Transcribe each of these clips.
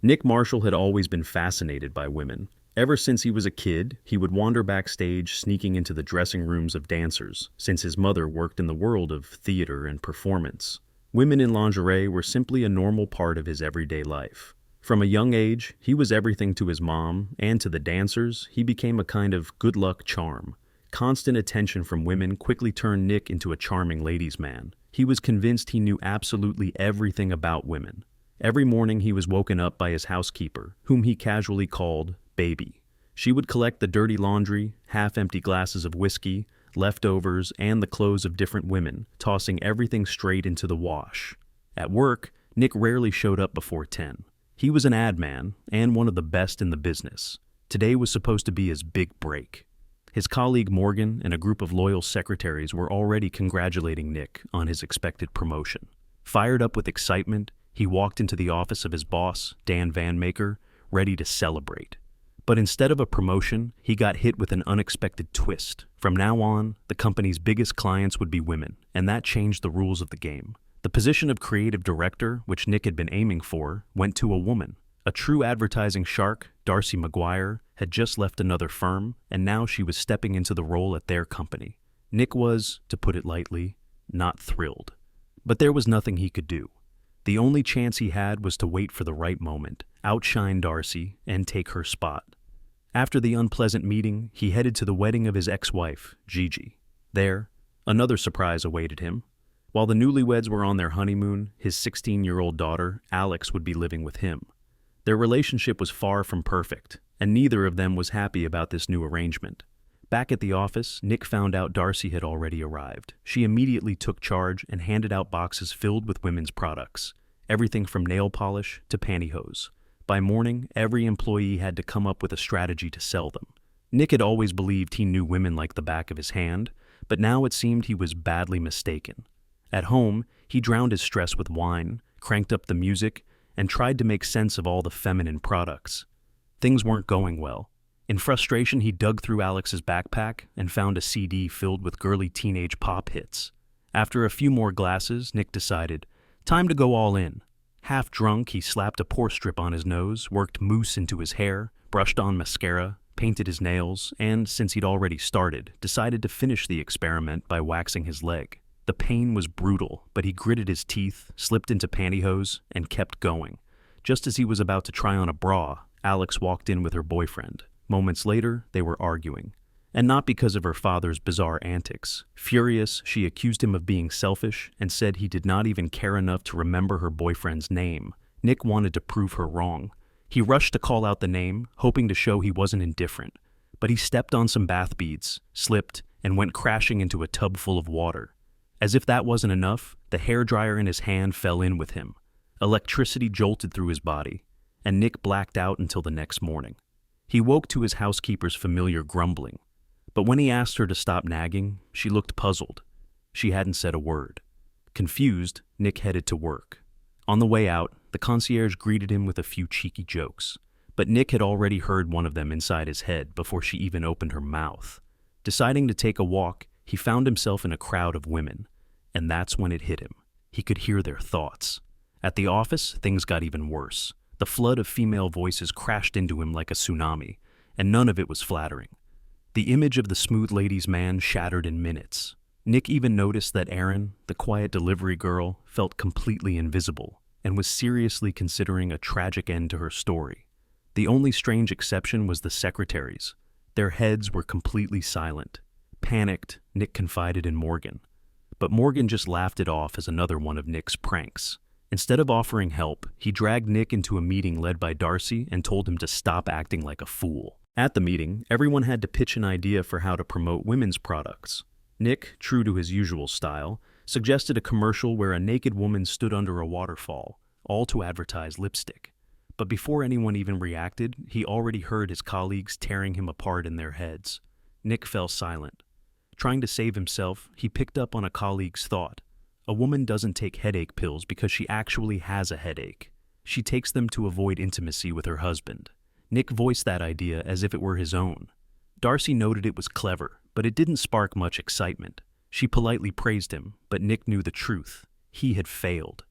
Nick Marshall had always been fascinated by women. Ever since he was a kid, he would wander backstage, sneaking into the dressing rooms of dancers, since his mother worked in the world of theater and performance. Women in lingerie were simply a normal part of his everyday life. From a young age, he was everything to his mom, and to the dancers, he became a kind of good luck charm. Constant attention from women quickly turned Nick into a charming ladies' man. He was convinced he knew absolutely everything about women. Every morning he was woken up by his housekeeper, whom he casually called Baby. She would collect the dirty laundry, half-empty glasses of whiskey, leftovers, and the clothes of different women, tossing everything straight into the wash. At work, Nick rarely showed up before 10. He was an ad man, and one of the best in the business. Today was supposed to be his big break. His colleague Morgan and a group of loyal secretaries were already congratulating Nick on his expected promotion. Fired up with excitement, he walked into the office of his boss, Dan Van Maker, ready to celebrate. But instead of a promotion, he got hit with an unexpected twist. From now on, the company's biggest clients would be women, and that changed the rules of the game. The position of creative director, which Nick had been aiming for, went to a woman. A true advertising shark, Darcy McGuire, had just left another firm, and now she was stepping into the role at their company. Nick was, to put it lightly, not thrilled. But there was nothing he could do. The only chance he had was to wait for the right moment, outshine Darcy, and take her spot. After the unpleasant meeting, he headed to the wedding of his ex-wife, Gigi. There, another surprise awaited him. While the newlyweds were on their honeymoon, his 16-year-old daughter, Alex, would be living with him. Their relationship was far from perfect, and neither of them was happy about this new arrangement. Back at the office, Nick found out Darcy had already arrived. She immediately took charge and handed out boxes filled with women's products, everything from nail polish to pantyhose. By morning, every employee had to come up with a strategy to sell them. Nick had always believed he knew women like the back of his hand, but now it seemed he was badly mistaken. At home, he drowned his stress with wine, cranked up the music, and tried to make sense of all the feminine products. Things weren't going well. In frustration, he dug through Alex's backpack and found a CD filled with girly teenage pop hits. After a few more glasses, Nick decided, time to go all in. Half drunk, he slapped a pore strip on his nose, worked mousse into his hair, brushed on mascara, painted his nails, and, since he'd already started, decided to finish the experiment by waxing his leg. The pain was brutal, but he gritted his teeth, slipped into pantyhose, and kept going. Just as he was about to try on a bra, Alex walked in with her boyfriend. Moments later, they were arguing. And not because of her father's bizarre antics. Furious, she accused him of being selfish and said he did not even care enough to remember her boyfriend's name. Nick wanted to prove her wrong. He rushed to call out the name, hoping to show he wasn't indifferent. But he stepped on some bath beads, slipped, and went crashing into a tub full of water. As if that wasn't enough, the hairdryer in his hand fell in with him. Electricity jolted through his body, and Nick blacked out until the next morning. He woke to his housekeeper's familiar grumbling. But when he asked her to stop nagging, she looked puzzled. She hadn't said a word. Confused, Nick headed to work. On the way out, the concierge greeted him with a few cheeky jokes. But Nick had already heard one of them inside his head before she even opened her mouth. Deciding to take a walk, he found himself in a crowd of women. And that's when it hit him. He could hear their thoughts. At the office, things got even worse. The flood of female voices crashed into him like a tsunami, and none of it was flattering. The image of the smooth ladies' man shattered in minutes. Nick even noticed that Erin, the quiet delivery girl, felt completely invisible and was seriously considering a tragic end to her story. The only strange exception was the secretaries. Their heads were completely silent. Panicked, Nick confided in Morgan. But Morgan just laughed it off as another one of Nick's pranks. Instead of offering help, he dragged Nick into a meeting led by Darcy and told him to stop acting like a fool. At the meeting, everyone had to pitch an idea for how to promote women's products. Nick, true to his usual style, suggested a commercial where a naked woman stood under a waterfall, all to advertise lipstick. But before anyone even reacted, he already heard his colleagues tearing him apart in their heads. Nick fell silent. Trying to save himself, he picked up on a colleague's thought. A woman doesn't take headache pills because she actually has a headache. She takes them to avoid intimacy with her husband. Nick voiced that idea as if it were his own. Darcy noted it was clever, but it didn't spark much excitement. She politely praised him, but Nick knew the truth. He had failed.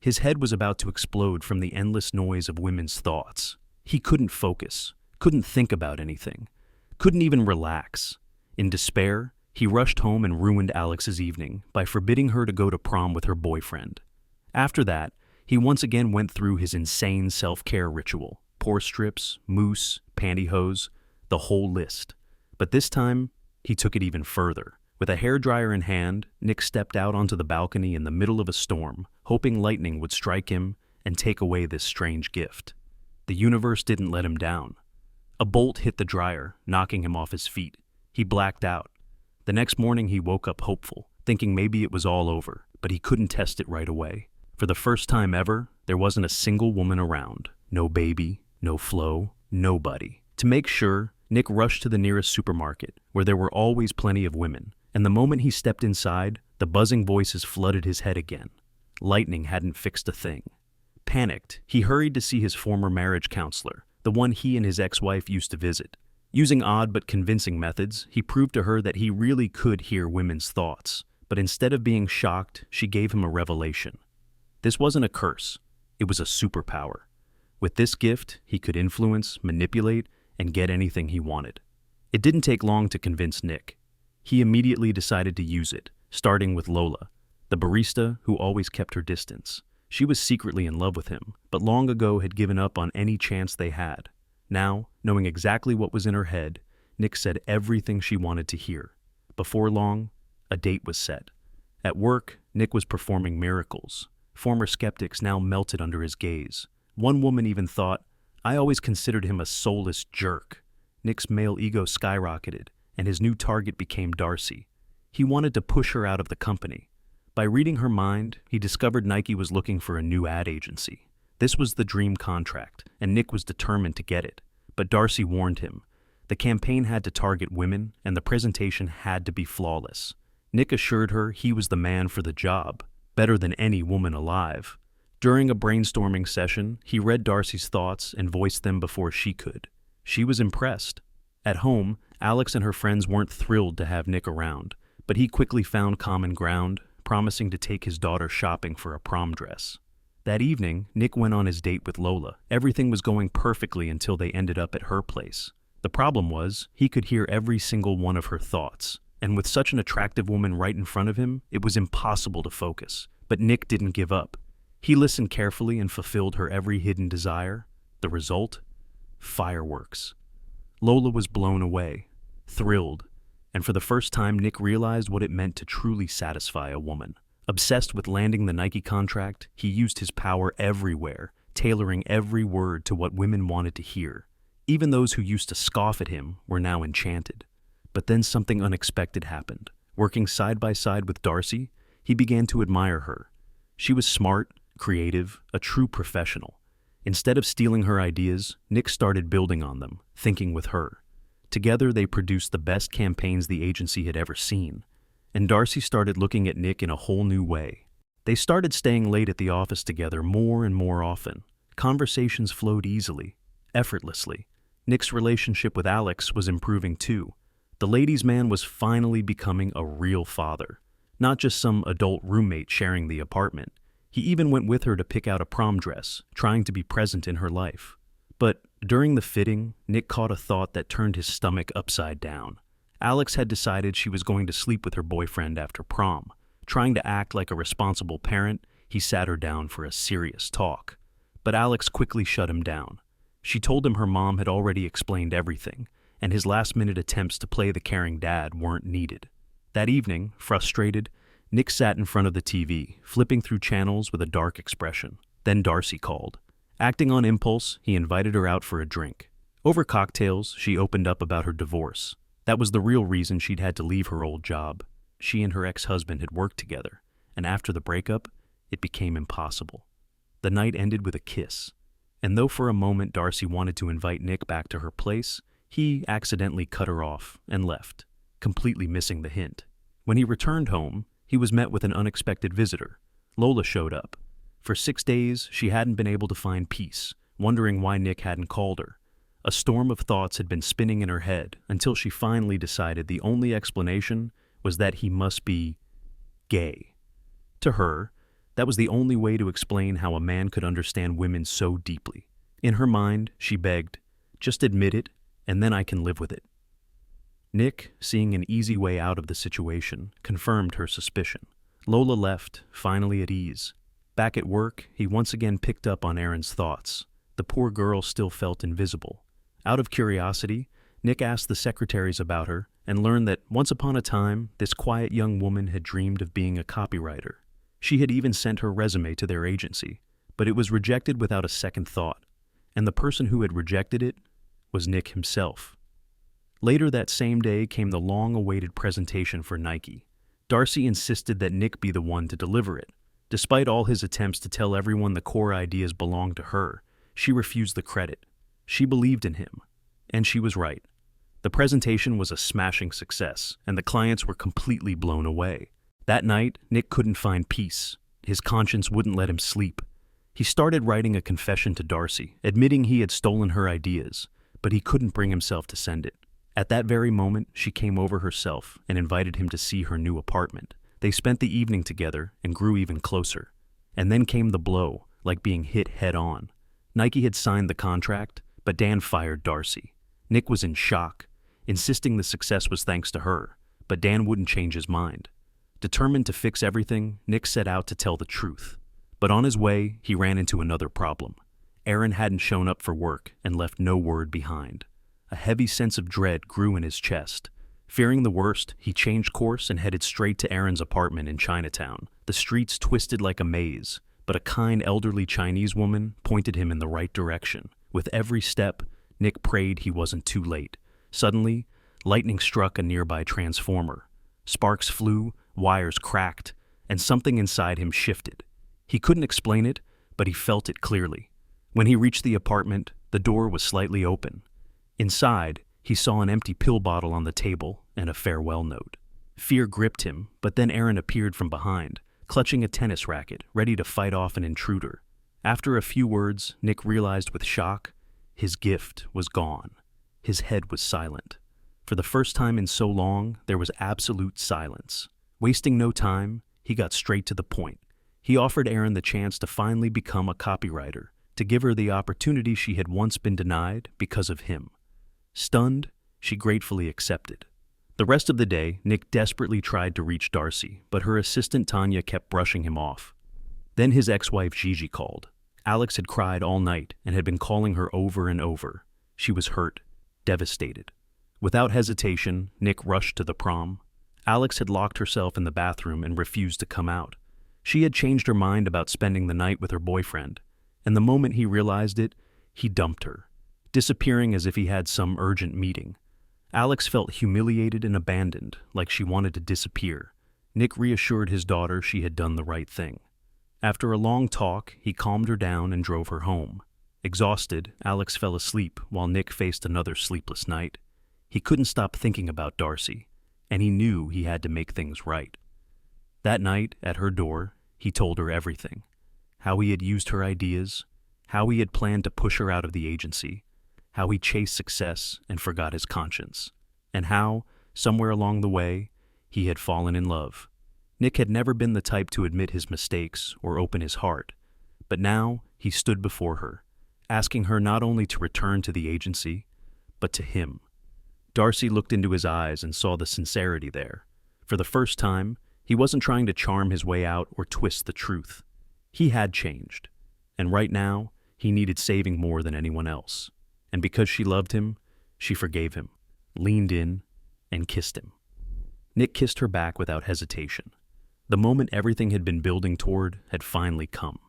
His head was about to explode from the endless noise of women's thoughts. He couldn't focus, couldn't think about anything, couldn't even relax. In despair, he rushed home and ruined Alex's evening by forbidding her to go to prom with her boyfriend. After that, he once again went through his insane self-care ritual: pore strips, mousse, pantyhose, the whole list. But this time, he took it even further. With a hairdryer in hand, Nick stepped out onto the balcony in the middle of a storm, hoping lightning would strike him and take away this strange gift. The universe didn't let him down. A bolt hit the dryer, knocking him off his feet. He blacked out. The next morning he woke up hopeful, thinking maybe it was all over, but he couldn't test it right away. For the first time ever, there wasn't a single woman around. No baby, no Flo, nobody. To make sure, Nick rushed to the nearest supermarket, where there were always plenty of women, and the moment he stepped inside, the buzzing voices flooded his head again. Lightning hadn't fixed a thing. Panicked, he hurried to see his former marriage counselor, the one he and his ex-wife used to visit. Using odd but convincing methods, he proved to her that he really could hear women's thoughts, but instead of being shocked, she gave him a revelation. This wasn't a curse, it was a superpower. With this gift, he could influence, manipulate, and get anything he wanted. It didn't take long to convince Nick. He immediately decided to use it, starting with Lola, the barista who always kept her distance. She was secretly in love with him, but long ago had given up on any chance they had. Now, knowing exactly what was in her head, Nick said everything she wanted to hear. Before long, a date was set. At work, Nick was performing miracles. Former skeptics now melted under his gaze. One woman even thought, "I always considered him a soulless jerk." Nick's male ego skyrocketed, and his new target became Darcy. He wanted to push her out of the company. By reading her mind, he discovered Nike was looking for a new ad agency. This was the dream contract, and Nick was determined to get it. But Darcy warned him. The campaign had to target women, and the presentation had to be flawless. Nick assured her he was the man for the job, better than any woman alive. During a brainstorming session, he read Darcy's thoughts and voiced them before she could. She was impressed. At home, Alex and her friends weren't thrilled to have Nick around, but he quickly found common ground, promising to take his daughter shopping for a prom dress. That evening, Nick went on his date with Lola. Everything was going perfectly until they ended up at her place. The problem was, he could hear every single one of her thoughts, and with such an attractive woman right in front of him, it was impossible to focus. But Nick didn't give up. He listened carefully and fulfilled her every hidden desire. The result? Fireworks. Lola was blown away, thrilled, and for the first time Nick realized what it meant to truly satisfy a woman. Obsessed with landing the Nike contract, he used his power everywhere, tailoring every word to what women wanted to hear. Even those who used to scoff at him were now enchanted. But then something unexpected happened. Working side by side with Darcy, he began to admire her. She was smart, creative, a true professional. Instead of stealing her ideas, Nick started building on them, thinking with her. Together they produced the best campaigns the agency had ever seen. And Darcy started looking at Nick in a whole new way. They started staying late at the office together more and more often. Conversations flowed easily, effortlessly. Nick's relationship with Alex was improving too. The ladies' man was finally becoming a real father, not just some adult roommate sharing the apartment. He even went with her to pick out a prom dress, trying to be present in her life. But during the fitting, Nick caught a thought that turned his stomach upside down. Alex had decided she was going to sleep with her boyfriend after prom. Trying to act like a responsible parent, he sat her down for a serious talk. But Alex quickly shut him down. She told him her mom had already explained everything, and his last-minute attempts to play the caring dad weren't needed. That evening, frustrated, Nick sat in front of the TV, flipping through channels with a dark expression. Then Darcy called. Acting on impulse, he invited her out for a drink. Over cocktails, she opened up about her divorce. That was the real reason she'd had to leave her old job. She and her ex-husband had worked together, and after the breakup, it became impossible. The night ended with a kiss, and though for a moment Darcy wanted to invite Nick back to her place, he accidentally cut her off and left, completely missing the hint. When he returned home, he was met with an unexpected visitor. Lola showed up. For 6 days, she hadn't been able to find peace, wondering why Nick hadn't called her. A storm of thoughts had been spinning in her head until she finally decided the only explanation was that he must be gay. To her, That was the only way to explain how a man could understand women so deeply. In her mind, she begged, "Just admit it, and then I can live with it." Nick, seeing an easy way out of the situation, confirmed her suspicion. Lola left, finally at ease. Back at work, he once again picked up on Erin's thoughts. The poor girl still felt invisible. Out of curiosity, Nick asked the secretaries about her and learned that once upon a time, this quiet young woman had dreamed of being a copywriter. She had even sent her resume to their agency, but it was rejected without a second thought. And the person who had rejected it was Nick himself. Later that same day came the long-awaited presentation for Nike. Darcy insisted that Nick be the one to deliver it. Despite all his attempts to tell everyone the core ideas belonged to her, she refused the credit. She believed in him, and she was right. The presentation was a smashing success, and the clients were completely blown away. That night, Nick couldn't find peace. His conscience wouldn't let him sleep. He started writing a confession to Darcy, admitting he had stolen her ideas, but he couldn't bring himself to send it. At that very moment, she came over herself and invited him to see her new apartment. They spent the evening together and grew even closer. And then came the blow, like being hit head-on. Nike had signed the contract, but Dan fired Darcy. Nick was in shock, insisting the success was thanks to her, but Dan wouldn't change his mind. Determined to fix everything, Nick set out to tell the truth. But on his way, he ran into another problem. Erin hadn't shown up for work and left no word behind. A heavy sense of dread grew in his chest. Fearing the worst, he changed course and headed straight to Erin's apartment in Chinatown. The streets twisted like a maze, but a kind elderly Chinese woman pointed him in the right direction. With every step, Nick prayed he wasn't too late. Suddenly, lightning struck a nearby transformer. Sparks flew, wires cracked, and something inside him shifted. He couldn't explain it, but he felt it clearly. When he reached the apartment, the door was slightly open. Inside, he saw an empty pill bottle on the table and a farewell note. Fear gripped him, but then Erin appeared from behind, clutching a tennis racket, ready to fight off an intruder. After a few words, Nick realized with shock, his gift was gone. His head was silent. For the first time in so long, there was absolute silence. Wasting no time, he got straight to the point. He offered Erin the chance to finally become a copywriter, to give her the opportunity she had once been denied because of him. Stunned, she gratefully accepted. The rest of the day, Nick desperately tried to reach Darcy, but her assistant Tanya kept brushing him off. Then his ex-wife Gigi called. Alex had cried all night and had been calling her over and over. She was hurt, devastated. Without hesitation, Nick rushed to the prom. Alex had locked herself in the bathroom and refused to come out. She had changed her mind about spending the night with her boyfriend, and the moment he realized it, he dumped her, disappearing as if he had some urgent meeting. Alex felt humiliated and abandoned, like she wanted to disappear. Nick reassured his daughter she had done the right thing. After a long talk, he calmed her down and drove her home. Exhausted, Alex fell asleep while Nick faced another sleepless night. He couldn't stop thinking about Darcy, and he knew he had to make things right. That night, at her door, he told her everything. How he had used her ideas, how he had planned to push her out of the agency, how he chased success and forgot his conscience, and how, somewhere along the way, he had fallen in love. Nick had never been the type to admit his mistakes or open his heart, but now he stood before her, asking her not only to return to the agency, but to him. Darcy looked into his eyes and saw the sincerity there. For the first time, he wasn't trying to charm his way out or twist the truth. He had changed, and right now, he needed saving more than anyone else. And because she loved him, she forgave him, leaned in, and kissed him. Nick kissed her back without hesitation. The moment everything had been building toward had finally come.